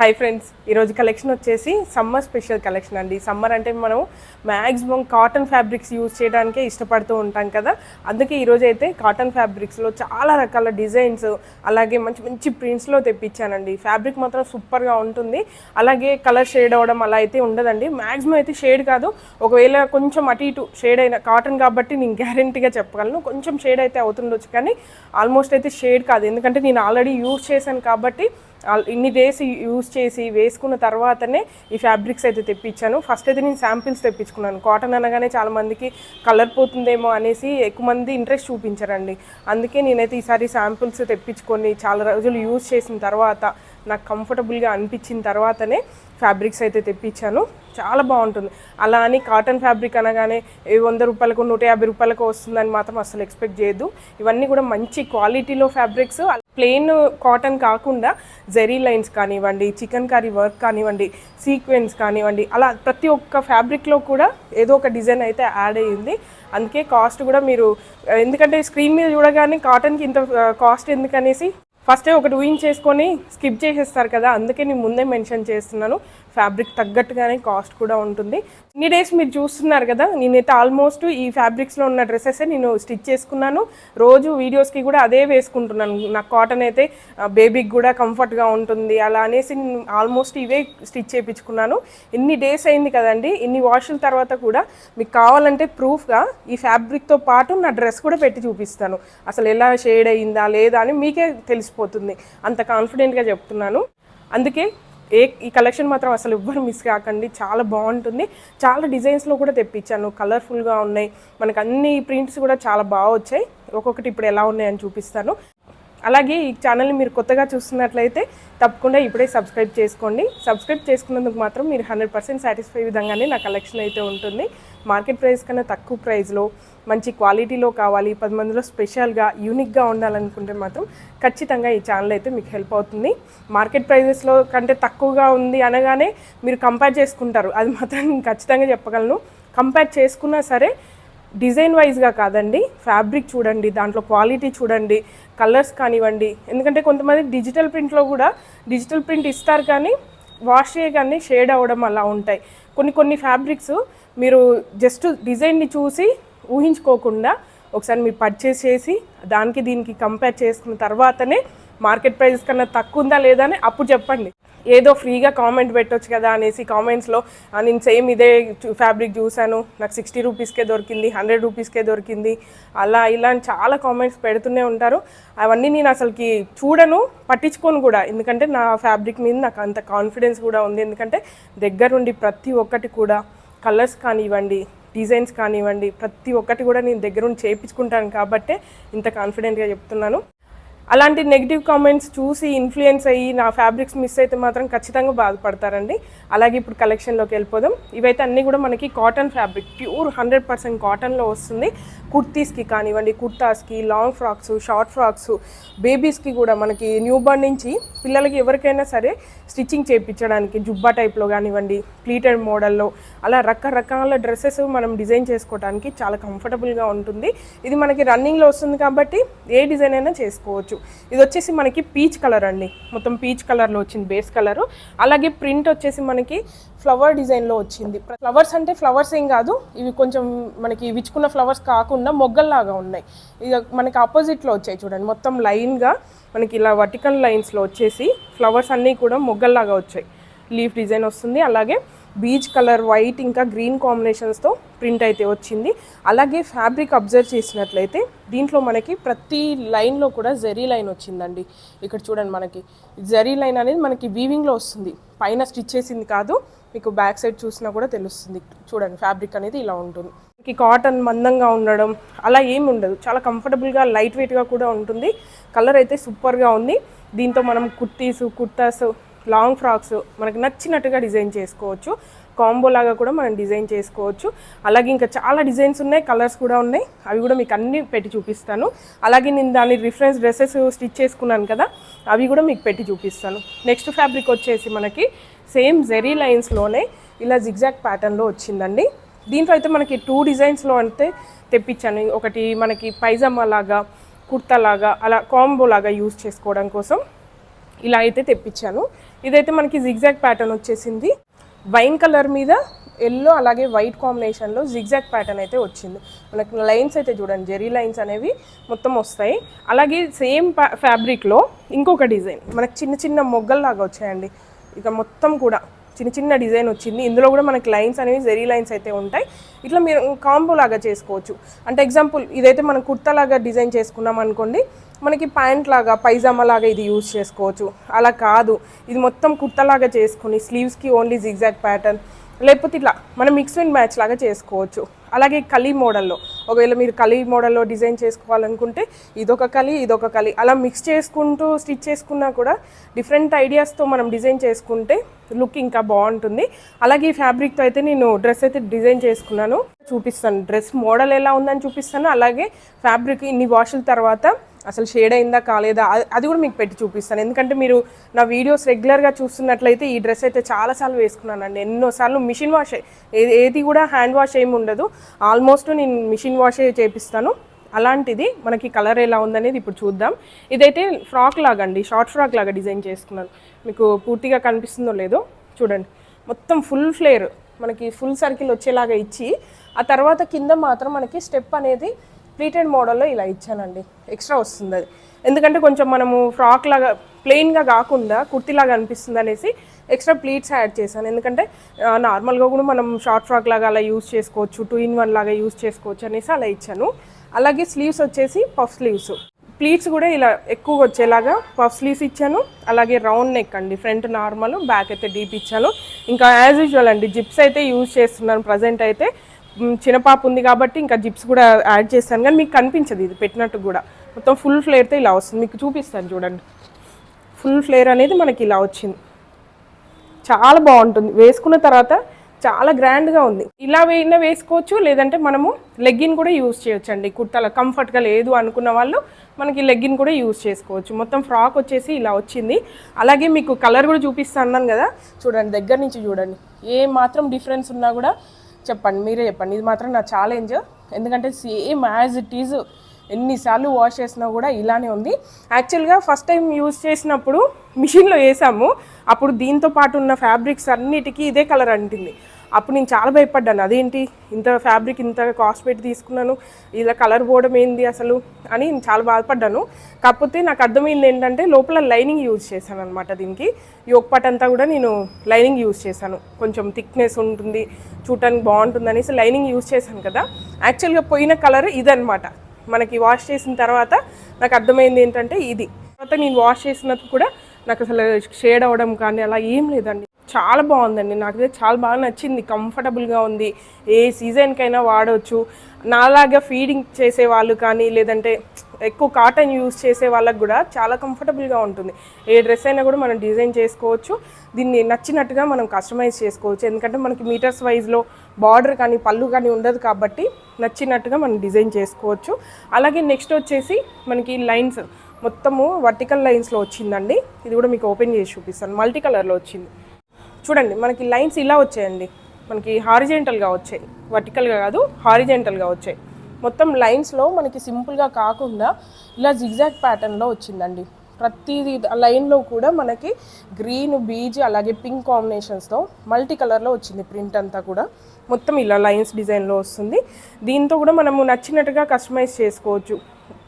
Hi friends, ఈరోజు collection వచ్చేసి summer special collection అండి. సమ్మర్ అంటే మనం మ్యాక్సిమం కాటన్ ఫ్యాబ్రిక్స్ యూజ్ చేయడానికే ఇష్టపడుతూ ఉంటాం కదా. అందుకే ఈరోజు అయితే కాటన్ ఫ్యాబ్రిక్స్లో చాలా రకాల డిజైన్స్ అలాగే మంచి మంచి ప్రింట్స్లో తెప్పించానండి. ఫ్యాబ్రిక్ మాత్రం సూపర్గా ఉంటుంది. అలాగే కలర్ షేడ్ అవ్వడం అలా అయితే ఉండదండి. మ్యాక్సిమం అయితే షేడ్ కాదు, ఒకవేళ కొంచెం అటు ఇటు షేడ్ అయిన కాటన్ కాబట్టి నేను గ్యారెంటీగా చెప్పగలను కొంచెం షేడ్ అయితే అవుతుండొచ్చు, కానీ ఆల్మోస్ట్ అయితే షేడ్ కాదు. ఎందుకంటే నేను ఆల్రెడీ యూజ్ చేశాను కాబట్టి ఇన్ని డేస్ యూజ్ చేసి వేసుకున్న తర్వాతనే ఈ ఫ్యాబ్రిక్స్ అయితే తెప్పించాను. ఫస్ట్ అయితే నేను శాంపిల్స్ తెప్పించుకున్నాను. కాటన్ అనగానే చాలామందికి కలర్ పోతుందేమో అనేసి ఎక్కువ మంది ఇంట్రెస్ట్ చూపించారండి. అందుకే నేనైతే ఈసారి శాంపిల్స్ తెప్పించుకొని చాలా రోజులు యూజ్ చేసిన తర్వాత నాకు కంఫర్టబుల్గా అనిపించిన తర్వాతనే ఫ్యాబ్రిక్స్ అయితే తెప్పించాను. చాలా బాగుంటుంది. అలా అని కాటన్ ఫ్యాబ్రిక్ అనగానే 100 రూపాయలకు 150 రూపాయలకు వస్తుందని మాత్రం అసలు ఎక్స్పెక్ట్ చేయొద్దు. ఇవన్నీ కూడా మంచి క్వాలిటీలో ఫ్యాబ్రిక్స్. ప్లెయిన్ కాటన్ కాకుండా జెరీ లైన్స్ కానివ్వండి, చికెన్ కర్రీ వర్క్ కానివ్వండి, సీక్వెన్స్ కానివ్వండి, అలా ప్రతి ఒక్క ఫ్యాబ్రిక్లో కూడా ఏదో ఒక డిజైన్ అయితే యాడ్ అయ్యింది. అందుకే కాస్ట్ కూడా మీరు ఎందుకంటే స్క్రీన్ మీద చూడగానే కాటన్కి ఇంత కాస్ట్ ఎందుకనేసి ఫస్టే ఒకటి ఊహించేసుకొని స్కిప్ చేసేస్తారు కదా. అందుకే నేను ముందే మెన్షన్ చేస్తున్నాను. ఫ్యాబ్రిక్ తగ్గట్టుగానే కాస్ట్ కూడా ఉంటుంది. ఇన్ని డేస్ మీరు చూస్తున్నారు కదా, నేనైతే ఆల్మోస్ట్ ఈ ఫ్యాబ్రిక్స్లో ఉన్న డ్రెస్సెసే నేను స్టిచ్ చేసుకున్నాను. రోజు వీడియోస్కి కూడా అదే వేసుకుంటున్నాను. నాకు కాటన్ అయితే బేబీకి కూడా కంఫర్ట్గా ఉంటుంది అలా అనేసి ఆల్మోస్ట్ ఇవే స్టిచ్ చేయించుకున్నాను. ఇన్ని డేస్ అయింది కదండి, ఇన్ని వాషుల తర్వాత కూడా మీకు కావాలంటే ప్రూఫ్గా ఈ ఫ్యాబ్రిక్తో పాటు నా డ్రెస్ కూడా పెట్టి చూపిస్తాను. అసలు ఎలా షేడ్ అయ్యిందా లేదా అని మీకే తెలిసిపోతుంది. అంత కాన్ఫిడెంట్గా చెప్తున్నాను. అందుకే ఈ కలెక్షన్ మాత్రం అసలు ఎవ్వరు మిస్ కాకండి. చాలా బాగుంటుంది. చాలా డిజైన్స్లో కూడా తెప్పించాను. కలర్ఫుల్గా ఉన్నాయి. మనకు అన్ని ప్రింట్స్ కూడా చాలా బాగా వచ్చాయి. ఒక్కొక్కటి ఇప్పుడు ఎలా ఉన్నాయని చూపిస్తాను. అలాగే ఈ ఛానల్ని మీరు కొత్తగా చూస్తున్నట్లయితే తప్పకుండా ఇప్పుడే సబ్స్క్రైబ్ చేసుకోండి. సబ్స్క్రైబ్ చేసుకున్నందుకు మాత్రం మీరు 100% సాటిస్ఫై విధంగానే నా కలెక్షన్ అయితే ఉంటుంది. మార్కెట్ ప్రైస్ కన్నా తక్కువ ప్రైస్లో మంచి క్వాలిటీలో కావాలి, 10 మందిలో స్పెషల్గా యూనిక్గా ఉండాలనుకుంటే మాత్రం ఖచ్చితంగా ఈ ఛానల్ అయితే మీకు హెల్ప్ అవుతుంది. మార్కెట్ ప్రైజెస్లో కంటే తక్కువగా ఉంది అనగానే మీరు కంపేర్ చేసుకుంటారు. అది మాత్రం నేను ఖచ్చితంగా చెప్పగలను. కంపేర్ చేసుకున్నా సరే డిజైన్ వైజ్గా కాదండి, ఫ్యాబ్రిక్ చూడండి, దాంట్లో క్వాలిటీ చూడండి, కలర్స్ కానివ్వండి. ఎందుకంటే కొంతమంది డిజిటల్ ప్రింట్లో కూడా డిజిటల్ ప్రింట్ ఇస్తారు, కానీ వాష్ చేయగానే షేడ్ అవ్వడం అలా ఉంటాయి. కొన్ని ఫ్యాబ్రిక్స్ మీరు జస్ట్ డిజైన్ని చూసి ఊహించుకోకుండా ఒకసారి మీరు పర్చేస్ చేసి దానికి దీనికి కంపేర్ చేసుకున్న తర్వాతనే మార్కెట్ ప్రైస్ కన్నా తక్కువ ఉందా లేదా అని అప్పుడు చెప్పండి. ఏదో ఫ్రీగా కామెంట్ పెట్టవచ్చు కదా అనేసి కామెంట్స్లో నేను సేమ్ ఇదే ఫ్యాబ్రిక్ చూశాను, నాకు 60 రూపీస్కే దొరికింది, 100 రూపీస్కే దొరికింది, అలా ఇలా చాలా కామెంట్స్ పెడుతూనే ఉంటారు. అవన్నీ నేను అసలుకి చూడను, పట్టించుకోను కూడా. ఎందుకంటే నా ఫ్యాబ్రిక్ మీద నాకు అంత కాన్ఫిడెన్స్ కూడా ఉంది. ఎందుకంటే దగ్గరుండి ప్రతి ఒక్కటి కూడా కలర్స్ కానివ్వండి, డిజైన్స్ కానివ్వండి, ప్రతి ఒక్కటి కూడా నేను దగ్గరుండి చేయించుకుంటాను కాబట్టే ఇంత కాన్ఫిడెంట్గా చెప్తున్నాను. అలాంటి నెగిటివ్ కామెంట్స్ చూసి ఇన్ఫ్లుయెన్స్ అయ్యి నా ఫ్యాబ్రిక్స్ మిస్ అయితే మాత్రం ఖచ్చితంగా బాధపడతారండి. అలాగే ఇప్పుడు కలెక్షన్లోకి వెళ్ళిపోదాం. ఇవైతే అన్నీ కూడా మనకి కాటన్ ఫ్యాబ్రిక్, ప్యూర్ 100% కాటన్లో వస్తుంది. కుర్తీస్కి కానివ్వండి, కుర్తాస్కి, లాంగ్ ఫ్రాక్స్, షార్ట్ ఫ్రాక్స్, బేబీస్కి కూడా మనకి న్యూ బర్న్ నుంచి పిల్లలకి ఎవరికైనా సరే స్టిచ్చింగ్ చేయించడానికి జుబ్బా టైప్లో కానివ్వండి, ప్లీటెడ్ మోడల్లో అలా రకరకాల డ్రెస్సెస్ మనం డిజైన్ చేసుకోవడానికి చాలా కంఫర్టబుల్గా ఉంటుంది. ఇది మనకి రన్నింగ్లో వస్తుంది కాబట్టి ఏ డిజైన్ అయినా చేసుకోవచ్చు. ఇది వచ్చేసి మనకి పీచ్ కలర్ అండి, మొత్తం పీచ్ కలర్లో వచ్చింది బేస్ కలరు. అలాగే ప్రింట్ వచ్చేసి మనకి ఫ్లవర్ డిజైన్లో వచ్చింది. ఫ్లవర్స్ అంటే ఫ్లవర్స్ ఏం కాదు, ఇవి కొంచెం మనకి విచ్చుకున్న ఫ్లవర్స్ కాకుండా మొగ్గల్లాగా ఉన్నాయి. ఇక మనకి ఆపోజిట్లో వచ్చాయి చూడండి, మొత్తం లైన్గా మనకి ఇలా వర్టికల్ లైన్స్లో వచ్చేసి ఫ్లవర్స్ అన్నీ కూడా మొగ్గల్లాగా వచ్చాయి. లీఫ్ డిజైన్ వస్తుంది. అలాగే బీచ్ కలర్, వైట్ ఇంకా గ్రీన్ కాంబినేషన్స్తో ప్రింట్ అయితే వచ్చింది. అలాగే ఫ్యాబ్రిక్ అబ్జర్వ్ చేసినట్లయితే దీంట్లో మనకి ప్రతి లైన్లో కూడా జెరీ లైన్ వచ్చిందండి. ఇక్కడ చూడండి, మనకి జెరీ లైన్ అనేది మనకి వీవింగ్లో వస్తుంది, పైన స్టిచ్ చేసింది కాదు. మీకు బ్యాక్ సైడ్ చూసినా కూడా తెలుస్తుంది. చూడండి, ఫ్యాబ్రిక్ అనేది ఇలా ఉంటుంది. మనకి కాటన్ మందంగా ఉండడం అలా ఏమి ఉండదు, చాలా కంఫర్టబుల్గా లైట్ వెయిట్గా కూడా ఉంటుంది. కలర్ అయితే సూపర్గా ఉంది. దీంతో మనం కుర్తాస్, లాంగ్ ఫ్రాక్స్ మనకి నచ్చినట్టుగా డిజైన్ చేసుకోవచ్చు. కాంబో లాగా కూడా మనం డిజైన్ చేసుకోవచ్చు. అలాగే ఇంకా చాలా డిజైన్స్ ఉన్నాయి, కలర్స్ కూడా ఉన్నాయి. అవి కూడా మీకు అన్నీ పెట్టి చూపిస్తాను. అలాగే నేను దాని రిఫరెన్స్ డ్రెస్సెస్ స్టిచ్ చేసుకున్నాను కదా, అవి కూడా మీకు పెట్టి చూపిస్తాను. నెక్స్ట్ ఫ్యాబ్రిక్ వచ్చేసి మనకి సేమ్ జెరీ లైన్స్లోనే ఇలా జిగ్జాగ్ ప్యాటర్న్లో వచ్చిందండి. దీంట్లో అయితే మనకి 2 డిజైన్స్లో అంటే తెప్పించాను. ఒకటి మనకి పైజామా లాగా, కుర్తా లాగా, అలా కాంబో లాగా యూజ్ చేసుకోవడం కోసం ఇలా అయితే తెప్పించాను. ఇదైతే మనకి జిగ్జాగ్ ప్యాటర్న్ వచ్చేసింది, వైన్ కలర్ మీద ఎల్లో అలాగే వైట్ కాంబినేషన్లో జిగ్జాగ్ ప్యాటర్న్ అయితే వచ్చింది. మనకి లైన్స్ అయితే చూడండి, జెరీ లైన్స్ అనేవి మొత్తం వస్తాయి. అలాగే సేమ్ ఫ్యాబ్రిక్లో ఇంకొక డిజైన్ మనకి చిన్న చిన్న మొగ్గల్లాగా వచ్చాయండి. ఇక మొత్తం కూడా చిన్న చిన్న డిజైన్ వచ్చింది. ఇందులో కూడా మనకి లైన్స్ అనేవి జెరీ లైన్స్ అయితే ఉంటాయి. ఇట్లా మీరు కాంబో లాగా చేసుకోవచ్చు. అంటే ఎగ్జాంపుల్ ఇదైతే మనం కుర్తా లాగా డిజైన్ చేసుకున్నాం అనుకోండి, మనకి ప్యాంట్ లాగా పైజామా లాగా ఇది యూజ్ చేసుకోవచ్చు. అలా కాదు, ఇది మొత్తం కుర్తాలాగా చేసుకుని స్లీవ్స్కి ఓన్లీ జిగ్జాగ్ ప్యాటర్న్, లేకపోతే ఇట్లా మనం మిక్స్ అండ్ మ్యాచ్ లాగా చేసుకోవచ్చు. అలాగే కలీ మోడల్లో, ఒకవేళ మీరు కలీ మోడల్లో డిజైన్ చేసుకోవాలనుకుంటే ఇదొక కలీ ఇదొక కలీ అలా మిక్స్ చేసుకుంటూ స్టిచ్ చేసుకున్నా కూడా డిఫరెంట్ ఐడియాస్తో మనం డిజైన్ చేసుకుంటే లుక్ ఇంకా బాగుంటుంది. అలాగే ఈ ఫ్యాబ్రిక్తో అయితే నేను డ్రెస్ అయితే డిజైన్ చేసుకున్నాను, చూపిస్తాను. డ్రెస్ మోడల్ ఎలా ఉందని చూపిస్తాను. అలాగే ఫ్యాబ్రిక్ ఇన్ని వాషుల తర్వాత అసలు షేడ్ అయిందా కాలేదా అది కూడా మీకు పెట్టి చూపిస్తాను. ఎందుకంటే మీరు నా వీడియోస్ రెగ్యులర్గా చూస్తున్నట్లయితే ఈ డ్రెస్ అయితే చాలాసార్లు వేసుకున్నానండి, ఎన్నోసార్లు. మిషన్ వాష్ ఏది కూడా హ్యాండ్ వాష్ ఏమి ఉండదు, ఆల్మోస్ట్ నేను మిషన్ వాషే చేపిస్తాను. అలాంటిది మనకి కలర్ ఎలా ఉందనేది ఇప్పుడు చూద్దాం. ఇదైతే ఫ్రాక్ లాగా అండి, షార్ట్ ఫ్రాక్ లాగా డిజైన్ చేసుకున్నాను. మీకు పూర్తిగా కనిపిస్తుందో లేదో చూడండి, మొత్తం ఫుల్ ఫ్లేర్ మనకి ఫుల్ సర్కిల్ వచ్చేలాగా ఇచ్చి, ఆ తర్వాత కింద మాత్రం మనకి స్టెప్ అనేది ప్లీటెడ్ మోడల్లో ఇలా ఇచ్చానండి. ఎక్స్ట్రా వస్తుంది అది, ఎందుకంటే కొంచెం మనము ఫ్రాక్ లాగా ప్లెయిన్గా కాకుండా కుర్తీలాగా అనిపిస్తుంది అనేసి ఎక్స్ట్రా ప్లీట్స్ యాడ్ చేశాను. ఎందుకంటే నార్మల్గా కూడా మనం షార్ట్ ఫ్రాక్ లాగా అలా యూజ్ చేసుకోవచ్చు, 2-in-1 లాగా యూజ్ చేసుకోవచ్చు అనేసి అలా ఇచ్చాను. అలాగే స్లీవ్స్ వచ్చేసి పఫ్ స్లీవ్స్, ప్లీట్స్ కూడా ఇలా ఎక్కువగా వచ్చేలాగా పఫ్ స్లీవ్స్ ఇచ్చాను. అలాగే రౌండ్ నెక్ అండి, ఫ్రంట్ నార్మల్, బ్యాక్ అయితే డీప్ ఇచ్చాను. ఇంకా యాజ్ యూజువల్ అండి జిప్స్ అయితే యూజ్ చేస్తున్నాను ప్రజెంట్ అయితే. చిన్నపాప ఉంది కాబట్టి ఇంకా జిప్స్ కూడా యాడ్ చేస్తాను, కానీ మీకు కనిపించదు ఇది పెట్టినట్టు కూడా. మొత్తం ఫుల్ ఫ్లేర్తో ఇలా వస్తుంది, మీకు చూపిస్తాను చూడండి. ఫుల్ ఫ్లేర్ అనేది మనకి ఇలా వచ్చింది, చాలా బాగుంటుంది. వేసుకున్న తర్వాత చాలా గ్రాండ్గా ఉంది. ఇలా వేసుకోవచ్చు, లేదంటే మనము లెగ్గిన్ కూడా యూజ్ చేయొచ్చు అండి. కుర్తాల కంఫర్ట్గా లేదు అనుకున్న వాళ్ళు మనకి లెగ్గిన్ కూడా యూజ్ చేసుకోవచ్చు. మొత్తం ఫ్రాక్ వచ్చేసి ఇలా వచ్చింది. అలాగే మీకు కలర్ కూడా చూపిస్తాను అన్నాను కదా, చూడండి దగ్గర నుంచి చూడండి. ఏ మాత్రం డిఫరెన్స్ ఉన్నా కూడా చెప్పండి, మీరే చెప్పండి. ఇది మాత్రం నా ఛాలెంజ్, ఎందుకంటే సేమ్ యాజ్ ఇట్ ఈజ్ ఎన్నిసార్లు వాష్ చేసినా కూడా ఇలానే ఉంది. యాక్చువల్గా ఫస్ట్ టైం యూజ్ చేసినప్పుడు మిషన్లో వేసాము, అప్పుడు దీంతో పాటు ఉన్న ఫ్యాబ్రిక్స్ అన్నిటికీ ఇదే కలర్ అంటింది. అప్పుడు నేను చాలా భయపడ్డాను, అదేంటి ఇంత ఫ్యాబ్రిక్ ఇంత కాస్ట్ పెట్టి తీసుకున్నాను, ఇలా కలర్ పోవడం ఏంది అసలు అని చాలా బాధపడ్డాను. కాకపోతే నాకు అర్థమైంది ఏంటంటే లోపల లైనింగ్ యూజ్ చేశాను అనమాట. దీనికి యోక్ పార్ట్ అంతా కూడా నేను లైనింగ్ యూజ్ చేశాను, కొంచెం థిక్నెస్ ఉంటుంది, చూడటానికి బాగుంటుంది అనేసి లైనింగ్ యూజ్ చేశాను కదా. యాక్చువల్గా పోయిన కలర్ ఇదనమాట. మనకి వాష్ చేసిన తర్వాత నాకు అర్థమైంది ఏంటంటే ఇది. తర్వాత నేను వాష్ చేసినప్పుడు కూడా నాకు అసలు షేడ్ అవ్వడం కానీ అలా ఏం లేదండి, చాలా బాగుందండి. నాకైతే చాలా బాగా నచ్చింది, కంఫర్టబుల్గా ఉంది, ఏ సీజన్కైనా వాడవచ్చు. నాలాగా ఫీడింగ్ చేసే వాళ్ళు కానీ లేదంటే ఎక్కువ కాటన్ యూజ్ చేసే వాళ్ళకి కూడా చాలా కంఫర్టబుల్గా ఉంటుంది. ఏ డ్రెస్ అయినా కూడా మనం డిజైన్ చేసుకోవచ్చు, దీన్ని నచ్చినట్టుగా మనం కస్టమైజ్ చేసుకోవచ్చు. ఎందుకంటే మనకి మీటర్స్ వైజ్లో బార్డర్ కానీ పళ్ళు కానీ ఉండదు కాబట్టి నచ్చినట్టుగా మనం డిజైన్ చేసుకోవచ్చు. అలాగే నెక్స్ట్ వచ్చేసి మనకి లైన్స్ మొత్తము వర్టికల్ లైన్స్లో వచ్చిందండి. ఇది కూడా మీకు ఓపెన్ చేసి చూపిస్తాను. మల్టీ కలర్లో వచ్చింది చూడండి. మనకి లైన్స్ ఇలా వచ్చాయండి, మనకి హారిజెంటల్గా వచ్చాయి, వర్టికల్గా కాదు హారిజెంటల్గా వచ్చాయి. మొత్తం లైన్స్లో మనకి సింపుల్గా కాకుండా ఇలా జిగ్జాగ్ ప్యాటర్న్లో వచ్చిందండి. ప్రతిదీ లైన్లో కూడా మనకి గ్రీన్, బీజ్ అలాగే పింక్ కాంబినేషన్స్తో మల్టీ కలర్లో వచ్చింది. ప్రింట్ అంతా కూడా మొత్తం ఇలా లైన్స్ డిజైన్లో వస్తుంది. దీంతో కూడా మనము నచ్చినట్టుగా కస్టమైజ్ చేసుకోవచ్చు.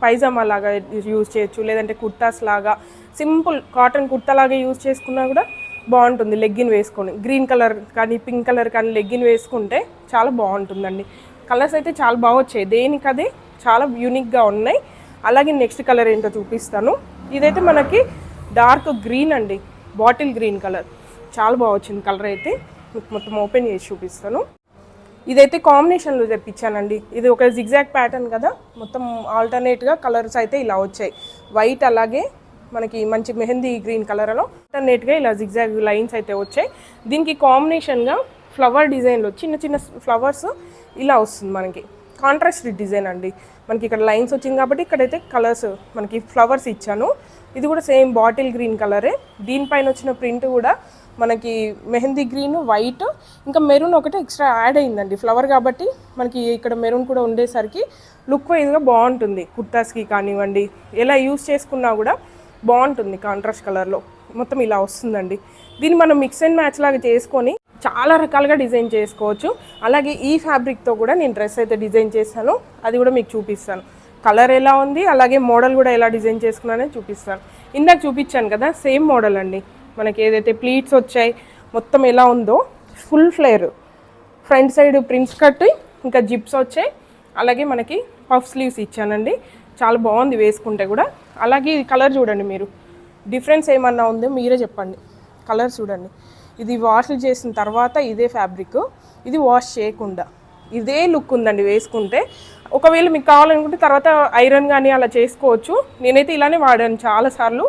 పైజామా లాగా యూజ్ చేయొచ్చు, లేదంటే కుర్తాస్ లాగా సింపుల్ కాటన్ కుర్తా లాగా యూజ్ చేసుకున్నా కూడా బాగుంటుంది. లెగ్గిన్ వేసుకొని గ్రీన్ కలర్ కానీ పింక్ కలర్ కానీ లెగ్గిన్ వేసుకుంటే చాలా బాగుంటుందండి. కలర్స్ అయితే చాలా బాగా వచ్చాయి, దేనికదే చాలా యూనిక్గా ఉన్నాయి. అలాగే నెక్స్ట్ కలర్ ఏంటో చూపిస్తాను. ఇదైతే మనకి డార్క్ గ్రీన్ అండి, బాటిల్ గ్రీన్ కలర్, చాలా బాగా వచ్చింది కలర్ అయితే. మొత్తం ఓపెన్ చేసి చూపిస్తాను. ఇదైతే కాంబినేషన్లో తెప్పించానండి. ఇది ఒక జిగ్జాగ్ ప్యాటర్న్ కదా, మొత్తం ఆల్టర్నేట్గా కలర్స్ అయితే ఇలా వచ్చాయి. వైట్ అలాగే మనకి మంచి మెహందీ గ్రీన్ కలర్లో ఆల్టర్నేట్గా ఇలా జిగ్జాగ్ లైన్స్ అయితే వచ్చాయి. దీనికి కాంబినేషన్గా ఫ్లవర్ డిజైన్లో చిన్న చిన్న ఫ్లవర్స్ ఇలా వస్తుంది. మనకి కాంట్రాస్ట్ డిజైన్ అండి. మనకి ఇక్కడ లైన్స్ వచ్చింది కాబట్టి ఇక్కడైతే కలర్స్ మనకి ఫ్లవర్స్ ఇచ్చాను. ఇది కూడా సేమ్ బాటిల్ గ్రీన్ కలరే. దీనిపైన వచ్చిన ప్రింట్ కూడా మనకి మెహందీ గ్రీన్, వైట్, ఇంకా మెరూన్ ఒకటి ఎక్స్ట్రా యాడ్ అయిందండి. ఫ్లవర్ కాబట్టి మనకి ఇక్కడ మెరూన్ కూడా ఉండేసరికి లుక్ వైజ్గా బాగుంటుంది. కుర్తాస్కి కానివ్వండి ఎలా యూస్ చేసుకున్నా కూడా బాగుంటుంది. కాంట్రాస్ట్ కలర్లో మొత్తం ఇలా వస్తుందండి. దీన్ని మనం మిక్స్ అండ్ మ్యాచ్ లాగా చేసుకొని చాలా రకాలుగా డిజైన్ చేసుకోవచ్చు. అలాగే ఈ ఫ్యాబ్రిక్తో కూడా నేను డ్రెస్ అయితే డిజైన్ చేశాను, అది కూడా మీకు చూపిస్తాను. కలర్ ఎలా ఉంది, అలాగే మోడల్ కూడా ఎలా డిజైన్ చేసుకున్నానని చూపిస్తాను. ఇందాక చూపించాను కదా, సేమ్ మోడల్ అండి. మనకి ఏదైతే ప్లీట్స్ వచ్చాయి మొత్తం ఎలా ఉందో, full flare, front side prince cut, ఇంకా జిప్స్ వచ్చాయి. అలాగే మనకి పఫ్ స్లీవ్స్ ఇచ్చానండి. చాలా బాగుంది వేసుకుంటే కూడా. అలాగే ఈ కలర్ చూడండి, మీరు డిఫరెన్స్ ఏమన్నా ఉందో మీరే చెప్పండి. కలర్ చూడండి, ఇది వాష్ చేసిన తర్వాత ఇదే ఫ్యాబ్రిక్, ఇది వాష్ చేయకుండా ఇదే లుక్ ఉందండి వేసుకుంటే. ఒకవేళ మీకు కావాలనుకుంటే తర్వాత ఐరన్ కానీ అలా చేసుకోవచ్చు. నేనైతే ఇలానే వాడాను చాలాసార్లు,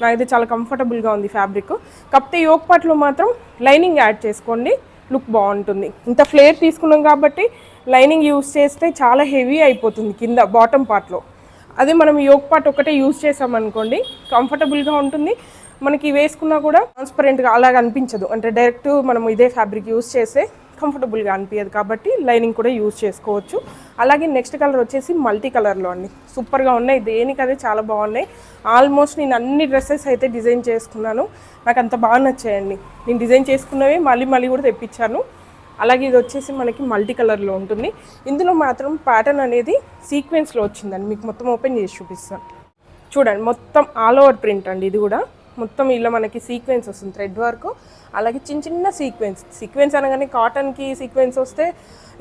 నాకైతే చాలా కంఫర్టబుల్గా ఉంది ఫ్యాబ్రిక్. కాకపోతే యోక్ పార్ట్లో మాత్రం లైనింగ్ యాడ్ చేసుకోండి, లుక్ బాగుంటుంది. ఇంత ఫ్లేర్ తీసుకున్నాం కాబట్టి లైనింగ్ యూస్ చేస్తే చాలా హెవీ అయిపోతుంది కింద బాటమ్ పార్ట్లో. అదే మనం యోక్ పార్ట్ ఒకటే యూస్ చేసామనుకోండి, కంఫర్టబుల్గా ఉంటుంది. మనకి వేసుకున్నా కూడా ట్రాన్స్పరెంట్గా అలాగ అనిపించదు. అంటే డైరెక్ట్ మనం ఇదే ఫ్యాబ్రిక్ యూస్ చేస్తే కంఫర్టబుల్గా అనిపించదు కాబట్టి లైనింగ్ కూడా యూస్ చేసుకోవచ్చు. అలాగే నెక్స్ట్ కలర్ వచ్చేసి మల్టీ కలర్లో అండి. సూపర్గా ఉన్నాయి, దేనికదే చాలా బాగున్నాయి. ఆల్మోస్ట్ నేను అన్ని డ్రెస్సెస్ అయితే డిజైన్ చేసుకున్నాను, నాకు అంత బాగా నచ్చాయండి. నేను డిజైన్ చేసుకున్నవే మళ్ళీ కూడా తెప్పించాను. అలాగే ఇది వచ్చేసి మనకి మల్టీ కలర్లో ఉంటుంది. ఇందులో మాత్రం ప్యాటర్న్ అనేది సీక్వెన్స్లో వచ్చిందండి. మీకు మొత్తం ఓపెన్ చేసి చూపిస్తాను చూడండి. మొత్తం ఆల్ ఓవర్ ప్రింట్ అండి. ఇది కూడా మొత్తం ఇలా మనకి సీక్వెన్స్ వస్తుంది, థ్రెడ్ వర్క్. అలాగే చిన్న సీక్వెన్స్ అనగానే కాటన్కి సీక్వెన్స్ వస్తే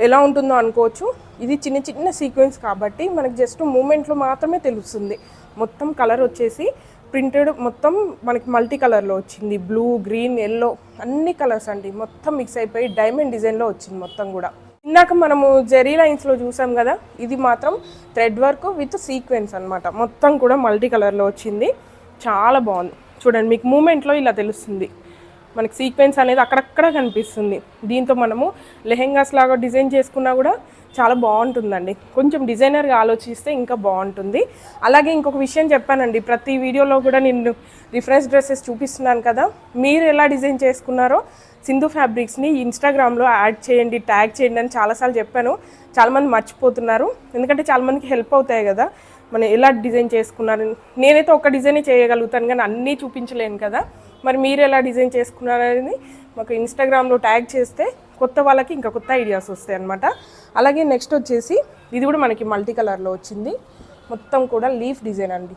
ఎలా ఉంటుందో అనుకోవచ్చు. ఇది చిన్న సీక్వెన్స్ కాబట్టి మనకి జస్ట్ మూమెంట్లో మాత్రమే తెలుస్తుంది. మొత్తం కలర్ వచ్చేసి ప్రింటెడ్ మొత్తం మనకి మల్టీ కలర్లో వచ్చింది. బ్లూ, గ్రీన్, ఎల్లో అన్ని కలర్స్ అండి. మొత్తం మిక్స్ అయిపోయి డైమండ్ డిజైన్లో వచ్చింది మొత్తం కూడా. ఇందాక మనము జెరీ లైన్స్లో చూసాం కదా, ఇది మాత్రం థ్రెడ్ వర్క్ విత్ సీక్వెన్స్ అనమాట. మొత్తం కూడా మల్టీ కలర్లో వచ్చింది, చాలా బాగుంది. చూడండి, మీకు మూమెంట్లో ఇలా తెలుస్తుంది. మనకి సీక్వెన్స్ అనేది అక్కడక్కడ కనిపిస్తుంది. దీంతో మనము లెహెంగాస్ లాగా డిజైన్ చేసుకున్నా కూడా చాలా బాగుంటుందండి. కొంచెం డిజైనర్గా ఆలోచిస్తే ఇంకా బాగుంటుంది. అలాగే ఇంకొక విషయం చెప్పానండి, ప్రతి వీడియోలో కూడా నేను రిఫరెన్స్ డ్రెస్సెస్ చూపిస్తున్నాను కదా, మీరు ఎలా డిజైన్ చేసుకున్నారో సింధు ఫ్యాబ్రిక్స్ని ఇన్స్టాగ్రామ్లో యాడ్ చేయండి, ట్యాగ్ చేయండి అని చాలాసార్లు చెప్పాను. చాలామంది మర్చిపోతున్నారు, ఎందుకంటే చాలామందికి హెల్ప్ అవుతాయి కదా మనం ఎలా డిజైన్ చేసుకున్నారు. నేనైతే ఒక డిజైనే చేయగలుగుతాను కానీ అన్నీ చూపించలేను కదా. మరి మీరు ఎలా డిజైన్ చేసుకున్నారని మాకు ఇన్స్టాగ్రామ్లో ట్యాగ్ చేస్తే కొత్త వాళ్ళకి ఇంకా కొత్త ఐడియాస్ వస్తాయి అన్నమాట. అలాగే నెక్స్ట్ వచ్చేసి ఇది కూడా మనకి మల్టీ కలర్లో వచ్చింది. మొత్తం కూడా లీఫ్ డిజైన్ అండి.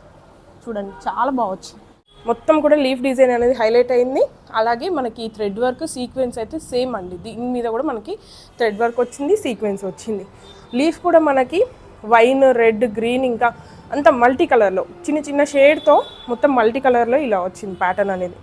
చూడండి, చాలా బాగా వచ్చింది. మొత్తం కూడా లీఫ్ డిజైన్ అనేది హైలైట్ అయింది. అలాగే మనకి థ్రెడ్ వర్క్ సీక్వెన్స్ అయితే సేమ్ అండి. దీని మీద కూడా మనకి థ్రెడ్ వర్క్ వచ్చింది, సీక్వెన్స్ వచ్చింది. లీఫ్ కూడా మనకి వైన్, రెడ్, గ్రీన్ ఇంకా అంతా మల్టీ కలర్లో చిన్న షేడ్తో మొత్తం మల్టీ కలర్లో ఇలా వచ్చింది. ప్యాటర్న్ అనేది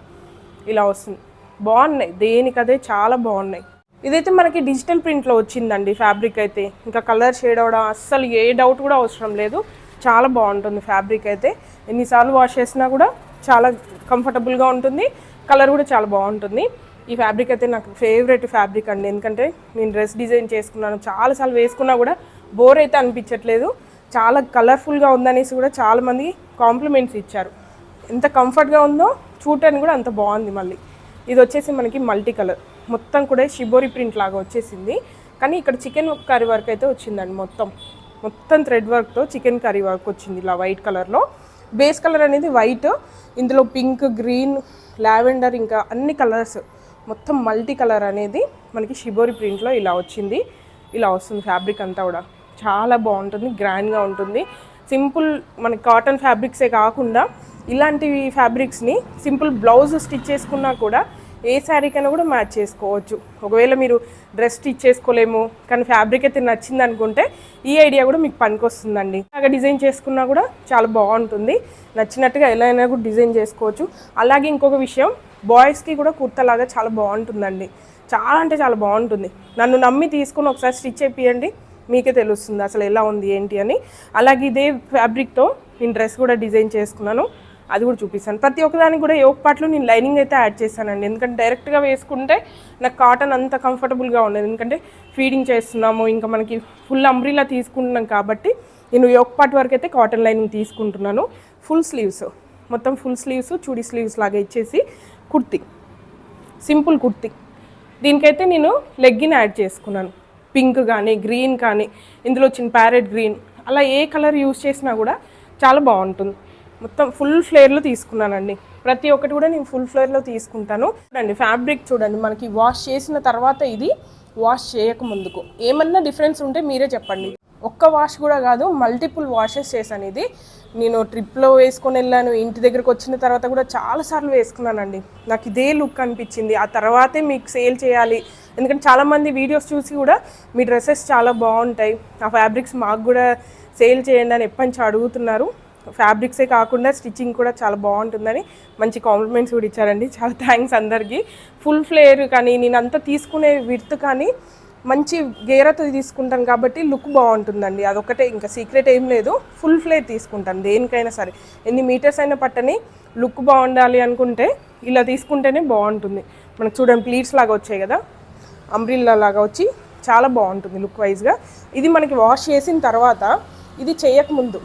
ఇలా వస్తుంది. బాగున్నాయి, దేనికదే చాలా బాగున్నాయి. ఇదైతే మనకి డిజిటల్ ప్రింట్లో వచ్చిందండి ఫ్యాబ్రిక్ అయితే. ఇంకా కలర్ షేడ్ అవడం అస్సలు ఏ డౌట్ కూడా అవసరం లేదు. చాలా బాగుంటుంది ఫ్యాబ్రిక్ అయితే. ఎన్నిసార్లు వాష్ చేసినా కూడా చాలా కంఫర్టబుల్గా ఉంటుంది. కలర్ కూడా చాలా బాగుంటుంది. ఈ ఫ్యాబ్రిక్ అయితే నాకు ఫేవరెట్ ఫ్యాబ్రిక్ అండి. ఎందుకంటే నేను డ్రెస్ డిజైన్ చేసుకున్నాను, చాలాసార్లు వేసుకున్నా కూడా బోర్ అయితే అనిపించట్లేదు. చాలా కలర్ఫుల్గా ఉందనేసి కూడా చాలామంది కాంప్లిమెంట్స్ ఇచ్చారు. ఎంత కంఫర్ట్గా ఉందో చూడటానికి కూడా అంత బాగుంది. మళ్ళీ ఇది వచ్చేసి మనకి మల్టీ కలర్, మొత్తం కూడా షిబోరి ప్రింట్ లాగా వచ్చేసింది. కానీ ఇక్కడ చికెన్ కర్రీ వర్క్ అయితే వచ్చిందండి. మొత్తం థ్రెడ్ వర్క్తో చికెన్ కర్రీ వర్క్ వచ్చింది ఇలా వైట్ కలర్లో. బేస్ కలర్ అనేది వైట్, ఇందులో పింక్, గ్రీన్, లావెండర్ ఇంకా అన్ని కలర్స్ మొత్తం మల్టీ కలర్ అనేది మనకి షిబోరి ప్రింట్లో ఇలా వచ్చింది. ఇలా వస్తుంది ఫ్యాబ్రిక్ అంతా కూడా చాలా బాగుంటుంది, గ్రాండ్గా ఉంటుంది. సింపుల్ మనకి కాటన్ ఫ్యాబ్రిక్సే కాకుండా ఇలాంటి ఫ్యాబ్రిక్స్ని సింపుల్ బ్లౌజ్ స్టిచ్ చేసుకున్నా కూడా ఏ శారీకైనా కూడా మ్యాచ్ చేసుకోవచ్చు. ఒకవేళ మీరు డ్రెస్ స్టిచ్ చేసుకోలేము కానీ ఫ్యాబ్రిక్ అయితే నచ్చింది అనుకుంటే ఈ ఐడియా కూడా మీకు పనికొస్తుందండి. అలాగే డిజైన్ చేసుకున్నా కూడా చాలా బాగుంటుంది. నచ్చినట్టుగా ఎలా అయినా కూడా డిజైన్ చేసుకోవచ్చు. అలాగే ఇంకొక విషయం, బాయ్స్కి కూడా కుర్తాలాగా చాలా బాగుంటుందండి. చాలా అంటే చాలా బాగుంటుంది. నన్ను నమ్మి తీసుకుని ఒకసారి స్టిచ్ చేపియండి, మీకే తెలుస్తుంది అసలు ఎలా ఉంది ఏంటి అని. అలాగే ఇదే ఫ్యాబ్రిక్తో నేను డ్రెస్ కూడా డిజైన్ చేసుకున్నాను, అది కూడా చూపిస్తాను. ప్రతి ఒక్కదానికి కూడా యోక్ పార్ట్లో నేను లైనింగ్ అయితే యాడ్ చేశానండి. ఎందుకంటే డైరెక్ట్గా వేసుకుంటే నాకు కాటన్ అంత కంఫర్టబుల్గా ఉండదు. ఎందుకంటే ఫీడింగ్ చేస్తున్నాము, ఇంకా మనకి ఫుల్ అంబ్రిలా తీసుకుంటున్నాం కాబట్టి నేను యోక్ పార్ట్ వరకు అయితే కాటన్ లైనింగ్ తీసుకుంటున్నాను. ఫుల్ స్లీవ్స్, మొత్తం ఫుల్ స్లీవ్స్, చూడీ స్లీవ్స్ లాగా ఇచ్చేసి కుర్తీ, సింపుల్ కుర్తీ. దీనికైతే నేను లెగ్గిన్ యాడ్ చేసుకున్నాను. పింక్ కానీ గ్రీన్ కానీ ఇందులో వచ్చిన ప్యారెట్ గ్రీన్ అలా ఏ కలర్ యూస్ చేసినా కూడా చాలా బాగుంటుంది. మొత్తం ఫుల్ ఫ్లేర్లో తీసుకున్నానండి. ప్రతి ఒక్కటి కూడా నేను ఫుల్ ఫ్లేర్లో తీసుకుంటాను. చూడండి ఫ్యాబ్రిక్ చూడండి, మనకి వాష్ చేసిన తర్వాత ఇది వాష్ చేయక ముందుకు ఏమన్నా డిఫరెన్స్ ఉంటే మీరే చెప్పండి. ఒక్క వాష్ కూడా కాదు, మల్టిపుల్ వాషెస్ చేశాను. ఇది నేను ట్రిప్లో వేసుకొని వెళ్ళాను, ఇంటి దగ్గరకు వచ్చిన తర్వాత కూడా చాలాసార్లు వేసుకున్నానండి. నాకు ఇదే లుక్ అనిపించింది. ఆ తర్వాతే మీకు సేల్ చేయాలి, ఎందుకంటే చాలామంది వీడియోస్ చూసి కూడా మీ డ్రెస్సెస్ చాలా బాగుంటాయి, ఆ ఫ్యాబ్రిక్స్ మాకు కూడా సేల్ చేయండి అని ఎప్పటి నుంచి అడుగుతున్నారు. ఫ్యాబ్రిక్సే కాకుండా స్టిచ్చింగ్ కూడా చాలా బాగుంటుందని మంచి కాంప్లిమెంట్స్ కూడా ఇచ్చారండి. చాలా థ్యాంక్స్ అందరికీ. ఫుల్ ఫ్లేర్ కానీ నేను అంతా తీసుకునే విడ్త్ కానీ మంచి గేరతో తీసుకుంటాను కాబట్టి లుక్ బాగుంటుందండి. అదొకటే, ఇంకా సీక్రెట్ ఏం లేదు. ఫుల్ ఫ్లేర్ తీసుకుంటాను దేనికైనా సరే, ఎన్ని మీటర్స్ అయినా పట్టని. లుక్ బాగుండాలి అనుకుంటే ఇలా తీసుకుంటేనే బాగుంటుంది. మనకు చూడండి ప్లీట్స్ లాగా వచ్చాయి కదా, అంబ్రిల్లా లాగా వచ్చి చాలా బాగుంటుంది లుక్ వైజ్గా. ఇది మనకి వాష్ చేసిన తర్వాత, ఇది చేయకముందు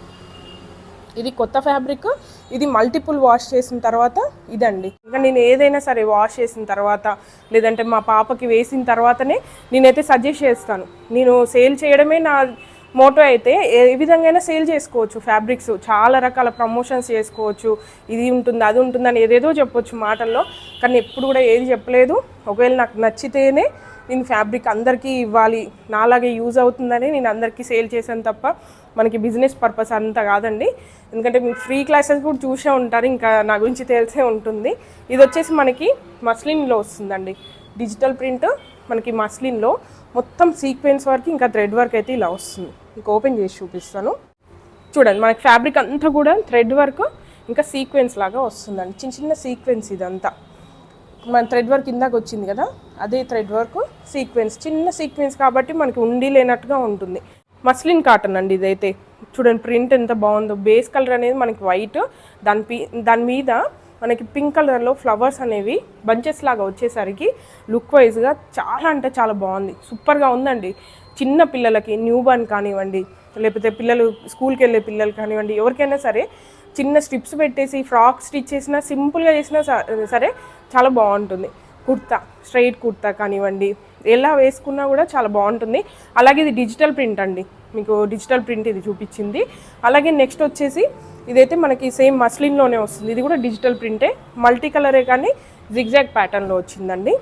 ఇది కొత్త ఫ్యాబ్రిక్, ఇది మల్టిపుల్ వాష్ చేసిన తర్వాత ఇదండి. ఇంకా నేను ఏదైనా సరే వాష్ చేసిన తర్వాత లేదంటే మా పాపకి వేసిన తర్వాతనే నేనైతే సజెస్ట్ చేస్తాను. నేను సేల్ చేయడమే నా మోటో అయితే ఏ విధంగా సేల్ చేసుకోవచ్చు. ఫ్యాబ్రిక్స్ చాలా రకాల ప్రమోషన్స్ చేసుకోవచ్చు, ఇది ఉంటుంది అది ఉంటుందని ఏదేదో చెప్పొచ్చు మాటల్లో, కానీ ఎప్పుడు కూడా ఏది చెప్పలేదు. ఒకవేళ నాకు నచ్చితేనే నేను ఫ్యాబ్రిక్ అందరికీ ఇవ్వాలి, నాలాగే యూజ్ అవుతుందని నేను అందరికీ సేల్ చేశాను తప్ప మనకి బిజినెస్ పర్పస్ అంతా కాదండి. ఎందుకంటే మీకు ఫ్రీ క్లాసెస్ కూడా చూసే ఉంటారు, ఇంకా నా గురించి తెలిసే ఉంటుంది. ఇది వచ్చేసి మనకి మస్లిన్లో వస్తుందండి, డిజిటల్ ప్రింట్. మనకి మస్లిన్లో మొత్తం సీక్వెన్స్ వర్క్ ఇంకా థ్రెడ్ వర్క్ అయితే ఇలా వస్తుంది. మీకు ఓపెన్ చేసి చూపిస్తాను. చూడండి మనకి ఫ్యాబ్రిక్ అంతా కూడా థ్రెడ్ వర్క్ ఇంకా సీక్వెన్స్ లాగా వస్తుందండి, చిన్న చిన్న సీక్వెన్స్. ఇదంతా మన థ్రెడ్ వర్క్ ఇందాక వచ్చింది కదా, అదే థ్రెడ్ వర్క్ సీక్వెన్స్, చిన్న సీక్వెన్స్ కాబట్టి మనకి ఉండి లేనట్టుగా ఉంటుంది. మస్లిన్ కాటన్ అండి ఇదైతే. చూడండి ప్రింట్ ఎంత బాగుందో. బేస్ కలర్ అనేది మనకి వైట్, దాని మీద మనకి పింక్ కలర్లో ఫ్లవర్స్ అనేవి బంచెస్ లాగా వచ్చేసరికి లుక్ వైజ్గా చాలా అంటే చాలా బాగుంది, సూపర్గా ఉందండి. చిన్న పిల్లలకి న్యూ బార్న్ కానివ్వండి, లేకపోతే పిల్లలు స్కూల్కి వెళ్ళే పిల్లలు కానివ్వండి, ఎవరికైనా సరే చిన్న స్ట్రిప్స్ పెట్టేసి ఫ్రాక్ స్టిచ్ చేసినా సింపుల్గా చేసినా సరే చాలా బాగుంటుంది. కుర్తా, స్ట్రైట్ కుర్తా కానివ్వండి, ఎలా వేసుకున్నా కూడా చాలా బాగుంటుంది. అలాగే ఇది డిజిటల్ ప్రింట్ అండి, మీకు డిజిటల్ ప్రింట్ ఇది చూపించింది. అలాగే నెక్స్ట్ వచ్చేసి ఇదైతే మనకి సేమ్ మస్లిన్లోనే వస్తుంది, ఇది కూడా డిజిటల్ ప్రింటే, మల్టీ కలరే కానీ జిగ్జాగ్ ప్యాటర్న్లో వచ్చిందండి.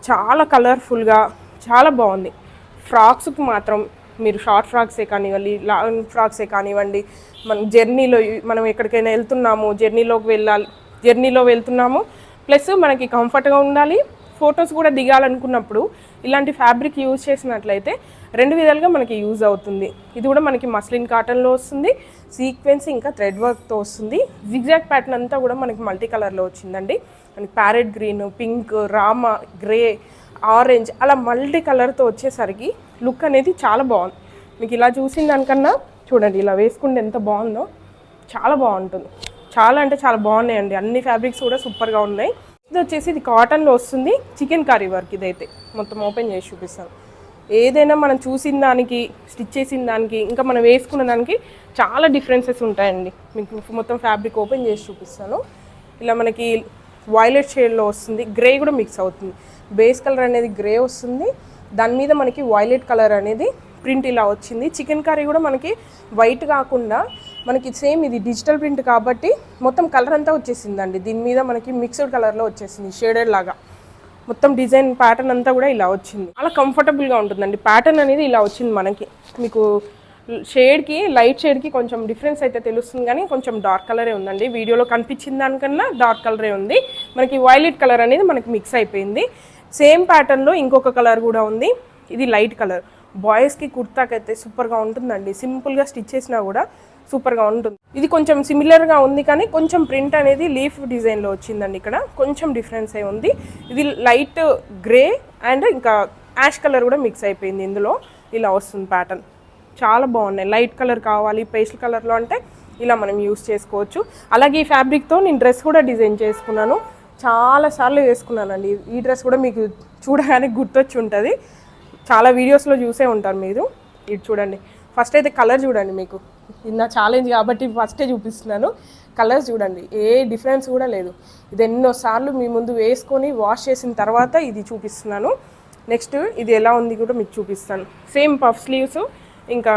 చాలా కలర్ఫుల్గా చాలా బాగుంది. ఫ్రాక్స్కి మాత్రం మీరు షార్ట్ ఫ్రాక్సే కానివ్వండి, లాంగ్ ఫ్రాక్సే కానివ్వండి, మనం జర్నీలో మనం ఎక్కడికైనా వెళ్తున్నాము, జర్నీలో వెళ్తున్నాము ప్లస్ మనకి కంఫర్ట్గా ఉండాలి, ఫొటోస్ కూడా దిగాలనుకున్నప్పుడు ఇలాంటి ఫ్యాబ్రిక్ యూజ్ చేసినట్లయితే రెండు విధాలుగా మనకి యూజ్ అవుతుంది. ఇది కూడా మనకి మస్లిన్ కాటన్లో వస్తుంది, సీక్వెన్స్ ఇంకా థ్రెడ్ వర్క్తో వస్తుంది. జిగ్జాగ్ ప్యాటర్న్ అంతా కూడా మనకి మల్టీ కలర్లో వచ్చిందండి. మనకి parrot green, pink, Rama, grey, orange అలా మల్టీ కలర్తో వచ్చేసరికి లుక్ అనేది చాలా బాగుంది. మీకు ఇలా చూసిన దానికన్నా చూడండి ఇలా వేసుకుంటే ఎంత బాగుందో, చాలా బాగుంటుంది. చాలా అంటే చాలా బాగున్నాయండి, అన్ని ఫ్యాబ్రిక్స్ కూడా సూపర్గా ఉన్నాయి. ఇది వచ్చేసి ఇది కాటన్లో వస్తుంది, చికెన్ కర్రీ వర్క్. ఇదైతే మొత్తం ఓపెన్ చేసి చూపిస్తాను. ఏదైనా మనం చూసిన దానికి, స్టిచ్ చేసిన దానికి, ఇంకా మనం వేసుకున్న దానికి చాలా డిఫరెన్సెస్ ఉంటాయండి. మీకు మొత్తం ఫ్యాబ్రిక్ ఓపెన్ చేసి చూపిస్తాను. ఇలా మనకి వైలెట్ షేడ్లో వస్తుంది, గ్రే కూడా మిక్స్ అవుతుంది. బేస్ కలర్ అనేది గ్రే వస్తుంది, దాని మీద మనకి వైలెట్ కలర్ అనేది ప్రింట్ ఇలా వచ్చింది. చికెన్ కర్రీ కూడా మనకి వైట్ కాకుండా మనకి సేమ్ ఇది డిజిటల్ ప్రింట్ కాబట్టి మొత్తం కలర్ అంతా వచ్చేసిందండి. దీని మీద మనకి మిక్స్డ్ కలర్లో వచ్చేసింది, షేడెడ్ లాగా మొత్తం డిజైన్ ప్యాటర్న్ అంతా కూడా ఇలా వచ్చింది. చాలా కంఫర్టబుల్గా ఉంటుందండి. ప్యాటర్న్ అనేది ఇలా వచ్చింది మనకి. మీకు షేడ్కి, లైట్ షేడ్కి కొంచెం డిఫరెన్స్ అయితే తెలుస్తుంది, కానీ కొంచెం డార్క్ కలరే ఉందండి. వీడియోలో కనిపించిన దానికన్నా డార్క్ కలరే ఉంది. మనకి వైలెట్ కలర్ అనేది మనకి మిక్స్ అయిపోయింది. సేమ్ ప్యాటర్న్లో ఇంకొక కలర్ కూడా ఉంది, ఇది లైట్ కలర్. బాయ్స్కి కుర్తాకి అయితే సూపర్గా ఉంటుందండి, సింపుల్గా స్టిచ్ చేసినా కూడా సూపర్గా ఉంటుంది. ఇది కొంచెం సిమిలర్గా ఉంది కానీ కొంచెం ప్రింట్ అనేది లీఫ్ డిజైన్లో వచ్చిందండి. ఇక్కడ కొంచెం డిఫరెన్స్ అయి ఉంది. ఇది లైట్ గ్రే అండ్ ఇంకా యాష్ కలర్ కూడా మిక్స్ అయిపోయింది ఇందులో. ఇలా వస్తుంది ప్యాటర్న్, చాలా బాగున్నాయి. లైట్ కలర్ కావాలి పేస్టల్ కలర్లో అంటే ఇలా మనం యూస్ చేసుకోవచ్చు. అలాగే ఈ ఫ్యాబ్రిక్తో నేను డ్రెస్ కూడా డిజైన్ చేసుకున్నాను, చాలాసార్లు వేసుకున్నానండి. ఈ డ్రెస్ కూడా మీకు చూడగానే గుర్తొచ్చి ఉంటుంది, చాలా వీడియోస్లో చూసే ఉంటారు మీరు. ఇది చూడండి, ఫస్ట్ అయితే కలర్ చూడండి. మీకు ఇది నా ఛాలెంజ్ కాబట్టి ఫస్టే చూపిస్తున్నాను. కలర్స్ చూడండి, ఏ డిఫరెన్స్ కూడా లేదు. ఇది ఎన్నోసార్లు మీ ముందు వేసుకొని వాష్ చేసిన తర్వాత ఇది చూపిస్తున్నాను. నెక్స్ట్ ఇది ఎలా ఉంది కూడా మీకు చూపిస్తాను. సేమ్ పఫ్ స్లీవ్స్, ఇంకా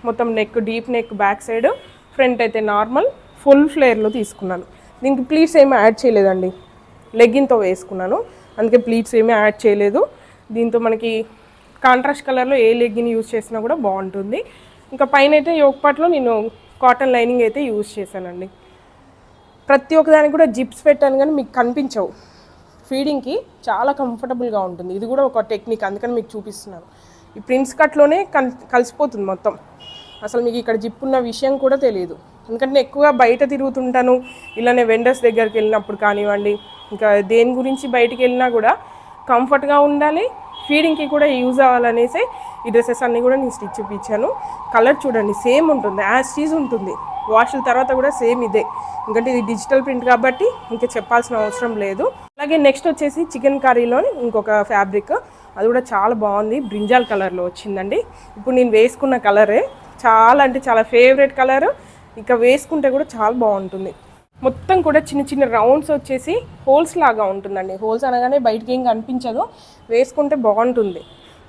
మొత్తం neck, deep neck, back side, front అయితే నార్మల్, ఫుల్ ఫ్లేర్లో తీసుకున్నాను. దీనికి ప్లీట్స్ ఏమీ యాడ్ చేయలేదండి, లెగ్గిన్తో వేసుకున్నాను, అందుకే ప్లీట్స్ ఏమీ యాడ్ చేయలేదు. దీంతో మనకి కాంట్రాస్ట్ కలర్లో ఏ లెగ్గిన్ యూజ్ చేసినా కూడా బాగుంటుంది. ఇంకా పైన అయితే యోక్ పార్ట్లో నేను కాటన్ లైనింగ్ అయితే యూజ్ చేశానండి. ప్రతి ఒక్కదానికి కూడా జిప్స్ పెట్టాను కానీ మీకు కనిపించవు. ఫీడింగ్కి చాలా కంఫర్టబుల్గా ఉంటుంది. ఇది కూడా ఒక టెక్నిక్, అందుకని మీకు చూపిస్తున్నాను. ఈ ప్రిన్స్ కట్లోనే కలిసిపోతుంది మొత్తం. అసలు మీకు ఇక్కడ జిప్ ఉన్న విషయం కూడా తెలియదు. ఎందుకంటే నేను ఎక్కువగా బయట తిరుగుతుంటాను, ఇలానే వెండర్స్ దగ్గరికి వెళ్ళినప్పుడు కానివ్వండి, ఇంకా దేని గురించి బయటికి వెళ్ళినా కూడా కంఫర్ట్గా ఉండాలి, ఫీడింగ్కి కూడా యూజ్ అవ్వాలనేసి ఈ డ్రెస్సెస్ అన్నీ కూడా నేను స్టిచ్ ఇప్పించాను. కలర్ చూడండి సేమ్ ఉంటుంది, యాజ్ టీజ్ ఉంటుంది. వాష్ల తర్వాత కూడా సేమ్ ఇదే, ఎందుకంటే ఇది డిజిటల్ ప్రింట్ కాబట్టి ఇంకా చెప్పాల్సిన అవసరం లేదు. అలాగే నెక్స్ట్ వచ్చేసి చికెన్ కర్రీలోని ఇంకొక ఫ్యాబ్రిక్, అది కూడా చాలా బాగుంది, బ్రింజాల్ కలర్లో వచ్చిందండి. ఇప్పుడు నేను వేసుకున్న కలరే చాలా అంటే చాలా ఫేవరెట్ కలర్, ఇంకా వేసుకుంటే కూడా చాలా బాగుంటుంది. మొత్తం కూడా చిన్న చిన్న రౌండ్స్ వచ్చేసి హోల్స్ లాగా ఉంటుందండి. హోల్స్ అనగానే బయటికి ఏం కనిపించదు, వేసుకుంటే బాగుంటుంది.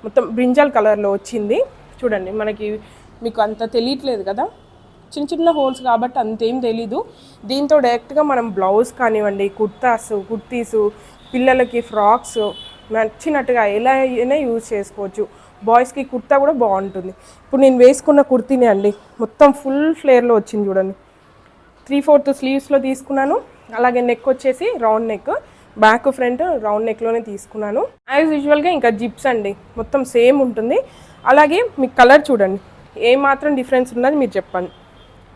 మొత్తం బ్రింజాల్ కలర్లో వచ్చింది చూడండి. మీకు అంత తెలియట్లేదు కదా, చిన్న చిన్న హోల్స్ కాబట్టి అంతేం తెలీదు. దీంతో డైరెక్ట్గా మనం బ్లౌజ్ కానివ్వండి, కుర్తీసు, పిల్లలకి ఫ్రాక్స్ నచ్చినట్టుగా ఎలా అయినా యూజ్ చేసుకోవచ్చు. బాయ్స్కి కుర్తా కూడా బాగుంటుంది. ఇప్పుడు నేను వేసుకున్న కుర్తీనే అండి, మొత్తం ఫుల్ ఫ్లేర్లో వచ్చింది చూడండి. 3/4 స్లీవ్స్లో తీసుకున్నాను. అలాగే నెక్ వచ్చేసి round neck, back front round నెక్లోనే తీసుకున్నాను. యాజ్ యూజువల్గా ఇంకా జిప్స్ అండి, మొత్తం సేమ్ ఉంటుంది. అలాగే మీకు కలర్ చూడండి, ఏమాత్రం డిఫరెన్స్ ఉన్నది మీరు చెప్పండి.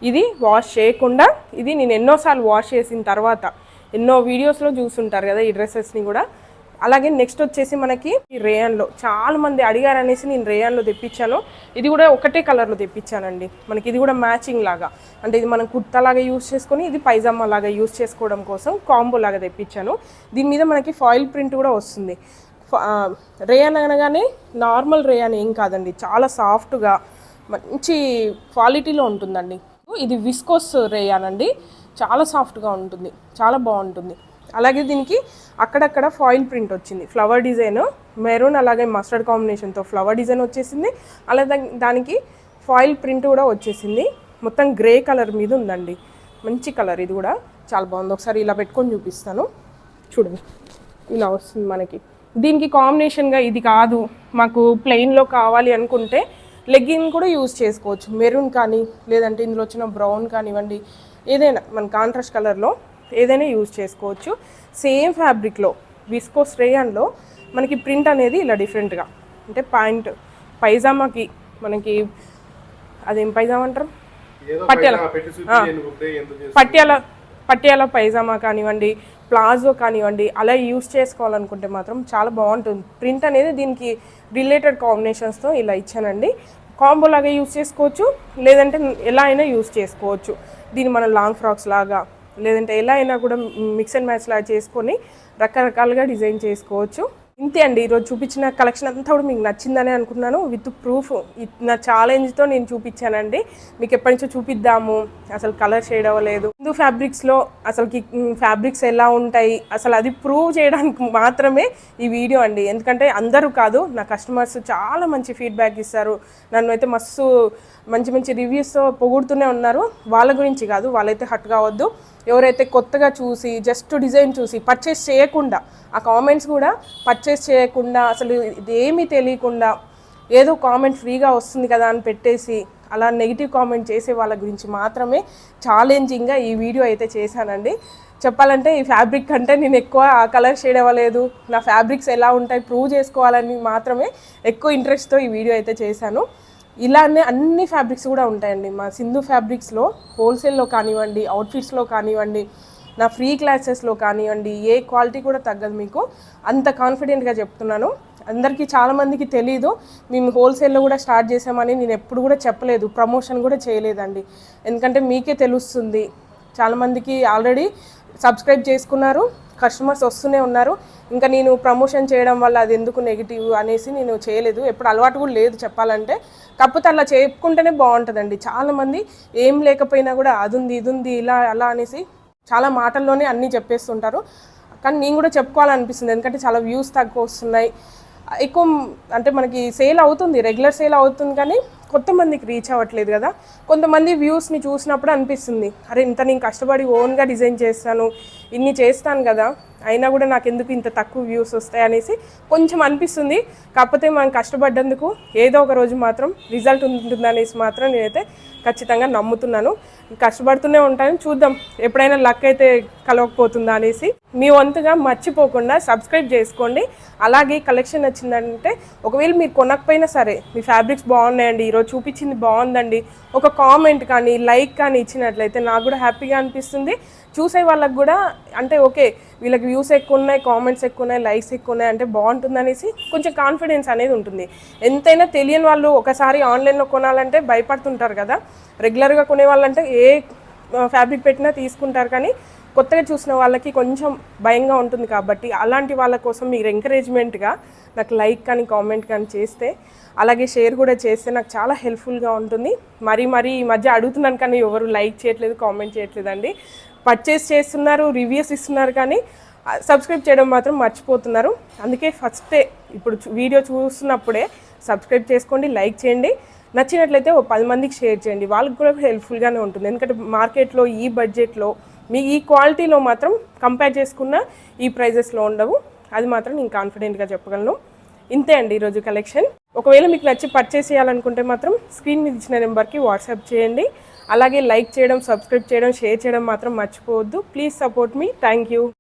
ఇది వాష్ చేయకుండా, ఇది నేను ఎన్నోసార్లు వాష్ చేసిన తర్వాత ఎన్నో వీడియోస్లో చూస్తుంటారు కదా ఈ డ్రెస్సెస్ని కూడా. అలాగే నెక్స్ట్ వచ్చేసి మనకి ఈ రేయాన్లో చాలామంది అడిగారు అనేసి నేను రేయాన్లో తెప్పించాను. ఇది కూడా ఒకటే కలర్లో తెప్పించానండి. మనకి ఇది కూడా మ్యాచింగ్ లాగా, అంటే ఇది మనం కుర్తా లాగా యూజ్ చేసుకొని ఇది పైజామా లాగా యూజ్ చేసుకోవడం కోసం కాంబో లాగా తెప్పించాను. దీని మీద మనకి ఫాయిల్ ప్రింట్ కూడా వస్తుంది. రేయాన్ అనగానే నార్మల్ రేయాన్ ఏం కాదండి, చాలా సాఫ్ట్గా మంచి క్వాలిటీలో ఉంటుందండి. ఇది విస్కోస్ రేయాన్ అండి, చాలా సాఫ్ట్గా ఉంటుంది, చాలా బాగుంటుంది. అలాగే దీనికి అక్కడక్కడ ఫాయిల్ ప్రింట్ వచ్చింది, ఫ్లవర్ డిజైన్ మెరూన్ అలాగే మస్టర్డ్ కాంబినేషన్తో ఫ్లవర్ డిజైన్ వచ్చేసింది. అలాగే దానికి ఫాయిల్ ప్రింట్ కూడా వచ్చేసింది. మొత్తం గ్రే కలర్ మీద ఉందండి, మంచి కలర్. ఇది కూడా చాలా బాగుంది. ఒకసారి ఇలా పెట్టుకొని చూపిస్తాను చూడండి, ఇలా వస్తుంది మనకి. దీనికి కాంబినేషన్గా ఇది కాదు, మాకు ప్లెయిన్లో కావాలి అనుకుంటే లెగ్గిన్ కూడా యూజ్ చేసుకోవచ్చు. మెరూన్ కానీ లేదంటే ఇందులో వచ్చిన బ్రౌన్ కానివ్వండి, ఏదైనా మన కాంట్రాస్ట్ కలర్లో ఏదైనా యూజ్ చేసుకోవచ్చు. సేమ్ ఫ్యాబ్రిక్లో విస్కోస్ రేయాన్లో మనకి ప్రింట్ అనేది ఇలా డిఫరెంట్గా, అంటే ప్యాంట్ పైజామాకి మనకి అదేం పైజామా అంటారు, పట్యాల పైజామా కానివ్వండి, ప్లాజో కానివ్వండి, అలా యూజ్ చేసుకోవాలనుకుంటే మాత్రం చాలా బాగుంటుంది. ప్రింట్ అనేది దీనికి రిలేటెడ్ కాంబినేషన్స్తో ఇలా ఇచ్చానండి. కాంబో లాగా యూజ్ చేసుకోవచ్చు, లేదంటే ఎలా అయినా యూజ్ చేసుకోవచ్చు. దీన్ని మనం లాంగ్ ఫ్రాక్స్ లాగా లేదంటే ఎలా అయినా కూడా మిక్స్ అండ్ మ్యాచ్ లాగా చేసుకొని రకరకాలుగా డిజైన్ చేసుకోవచ్చు. ఇంతే అండి, ఈరోజు చూపించిన కలెక్షన్ అంతా కూడా మీకు నచ్చిందని అనుకున్నాను. విత్ ప్రూఫ్ నా ఛాలెంజ్తో నేను చూపించానండి. మీకు ఎప్పటి నుంచో చూపిద్దాము, అసలు కలర్ షేడ్ అవ్వలేదు. హిందూ ఫ్యాబ్రిక్స్లో అసలుకి ఫ్యాబ్రిక్స్ ఎలా ఉంటాయి అసలు అది ప్రూవ్ చేయడానికి మాత్రమే ఈ వీడియో అండి. ఎందుకంటే అందరూ కాదు, నా కస్టమర్స్ చాలా మంచి ఫీడ్బ్యాక్ ఇస్తారు. నన్ను అయితే మస్తు మంచి మంచి రివ్యూస్తో పొగుడుతూనే ఉన్నారు. వాళ్ళ గురించి కాదు, వాళ్ళైతే హట్ కావద్దు. ఎవరైతే కొత్తగా చూసి జస్ట్ డిజైన్ చూసి పర్చేస్ చేయకుండా, ఆ కామెంట్స్ కూడా పర్చేస్ చేయకుండా అసలు ఇదేమీ తెలియకుండా ఏదో కామెంట్ ఫ్రీగా వస్తుంది కదా అని పెట్టేసి అలా నెగిటివ్ కామెంట్ చేసే వాళ్ళ గురించి మాత్రమే ఛాలెంజింగ్గా ఈ వీడియో అయితే చేశానండి. చెప్పాలంటే ఈ ఫ్యాబ్రిక్ కంటే నేను ఎక్కువ ఆ కలర్ షేడ్ అవ్వలేదు, నా ఫ్యాబ్రిక్స్ ఎలా ఉంటాయి ప్రూవ్ చేసుకోవాలని మాత్రమే ఎక్కువ ఇంట్రెస్ట్తో ఈ వీడియో అయితే చేశాను. ఇలానే అన్ని ఫ్యాబ్రిక్స్ కూడా ఉంటాయండి మా సింధు ఫ్యాబ్రిక్స్లో. హోల్సేల్లో కానివ్వండి, అవుట్ఫిట్స్లో కానివ్వండి, నా ఫ్రీ క్లాసెస్లో కానివ్వండి, ఏ క్వాలిటీ కూడా తగ్గదు మీకు, అంత కాన్ఫిడెంట్గా చెప్తున్నాను. అందరికీ చాలామందికి తెలీదు, మేము హోల్సేల్లో కూడా స్టార్ట్ చేసామని నేను ఎప్పుడు కూడా చెప్పలేదు, ప్రమోషన్ కూడా చేయలేదండి. ఎందుకంటే మీకే తెలుస్తుంది, చాలామందికి ఆల్రెడీ సబ్స్క్రైబ్ చేసుకున్నారు, కస్టమర్స్ వస్తూనే ఉన్నారు. ఇంకా నేను ప్రమోషన్ చేయడం వల్ల అది ఎందుకు నెగిటివ్ అనేసి నేను చేయలేదు, ఎప్పుడు అలవాటు కూడా లేదు చెప్పాలంటే. కాకపోతే అలా చెప్పుకుంటేనే బాగుంటుందండి. చాలామంది ఏం లేకపోయినా కూడా అది ఉంది ఇది ఉంది ఇలా అలా అనేసి చాలా మాటల్లోనే అన్నీ చెప్పేస్తుంటారు. కానీ నేను కూడా చెప్పుకోవాలనిపిస్తుంది, ఎందుకంటే చాలా వ్యూస్ తక్కువ వస్తున్నాయి, ఎక్కువ అంటే మనకి సేల్ అవుతుంది, రెగ్యులర్ సేల్ అవుతుంది, కానీ కొంతమందికి రీచ్ అవ్వట్లేదు కదా. కొంతమంది వ్యూస్ని చూసినప్పుడు అనిపిస్తుంది, అరే ఇంత నేను కష్టపడి ఓన్గా డిజైన్ చేస్తాను, ఇన్ని చేస్తాను కదా, అయినా కూడా నాకు ఎందుకు ఇంత తక్కువ వ్యూస్ వస్తాయి అనేసి కొంచెం అనిపిస్తుంది. కాకపోతే మనం కష్టపడ్డందుకు ఏదో ఒక రోజు మాత్రం రిజల్ట్ ఉంటుంది అనేసి మాత్రం నేనైతే ఖచ్చితంగా నమ్ముతున్నాను. కష్టపడుతూనే ఉంటాను, చూద్దాం ఎప్పుడైనా లక్ అయితే కలవకపోతుందా అనేసి. మీ వంతుగా మర్చిపోకుండా సబ్స్క్రైబ్ చేసుకోండి. అలాగే కలెక్షన్ నచ్చిందంటే ఒకవేళ మీరు కొనకపోయినా సరే, మీ ఫ్యాబ్రిక్స్ బాగున్నాయండి, ఈరోజు చూపించింది బాగుందండి, ఒక కామెంట్ కానీ లైక్ కానీ ఇచ్చినట్లయితే నాకు కూడా హ్యాపీగా అనిపిస్తుంది. చూసే వాళ్ళకి కూడా అంటే ఓకే వీళ్ళకి వ్యూస్ ఎక్కువ ఉన్నాయి, కామెంట్స్ ఎక్కువ ఉన్నాయి, లైక్స్ ఎక్కువ ఉన్నాయి అంటే బాగుంటుంది అనేసి కొంచెం కాన్ఫిడెన్స్ అనేది ఉంటుంది. ఎంతైనా తెలియని వాళ్ళు ఒకసారి ఆన్లైన్లో కొనాలంటే భయపడుతుంటారు కదా. రెగ్యులర్గా కొనే వాళ్ళంటే ఏ ఫ్యాబ్రిక్ పెట్టినా తీసుకుంటారు, కానీ కొత్తగా చూసిన వాళ్ళకి కొంచెం భయంగా ఉంటుంది. కాబట్టి అలాంటి వాళ్ళ కోసం మీరు ఎంకరేజ్మెంట్గా నాకు లైక్ కానీ కామెంట్ కానీ చేస్తే, అలాగే షేర్ కూడా చేస్తే నాకు చాలా హెల్ప్ఫుల్గా ఉంటుంది. మరీ ఈ మధ్య అడుగుతున్నాను కానీ ఎవరు లైక్ చేయట్లేదు, కామెంట్ చేయట్లేదండి. పర్చేస్ చేస్తున్నారు, రివ్యూస్ ఇస్తున్నారు, కానీ సబ్స్క్రైబ్ చేయడం మాత్రం మర్చిపోతున్నారు. అందుకే ఫస్టే ఇప్పుడు వీడియో చూస్తున్నప్పుడే సబ్స్క్రైబ్ చేసుకోండి, లైక్ చేయండి, నచ్చినట్లయితే ఓ 10 మందికి షేర్ చేయండి, వాళ్ళకి కూడా హెల్ప్ఫుల్గానే ఉంటుంది. ఎందుకంటే మార్కెట్లో ఈ బడ్జెట్లో మీ ఈ క్వాలిటీలో మాత్రం కంపేర్ చేసుకున్న ఈ ప్రైజెస్లో ఉండవు, అది మాత్రం నేను కాన్ఫిడెంట్గా చెప్పగలను. ఇంతే అండి ఈరోజు కలెక్షన్. ఒకవేళ మీకు నచ్చి పర్చేస్ చేయాలనుకుంటే మాత్రం స్క్రీన్ మీద ఇచ్చిన నెంబర్కి వాట్సాప్ చేయండి. అలాగే లైక్ చేయడం, సబ్స్క్రైబ్ చేయడం, షేర్ చేయడం మాత్రం మర్చిపోవద్దు. Please support me. Thank you.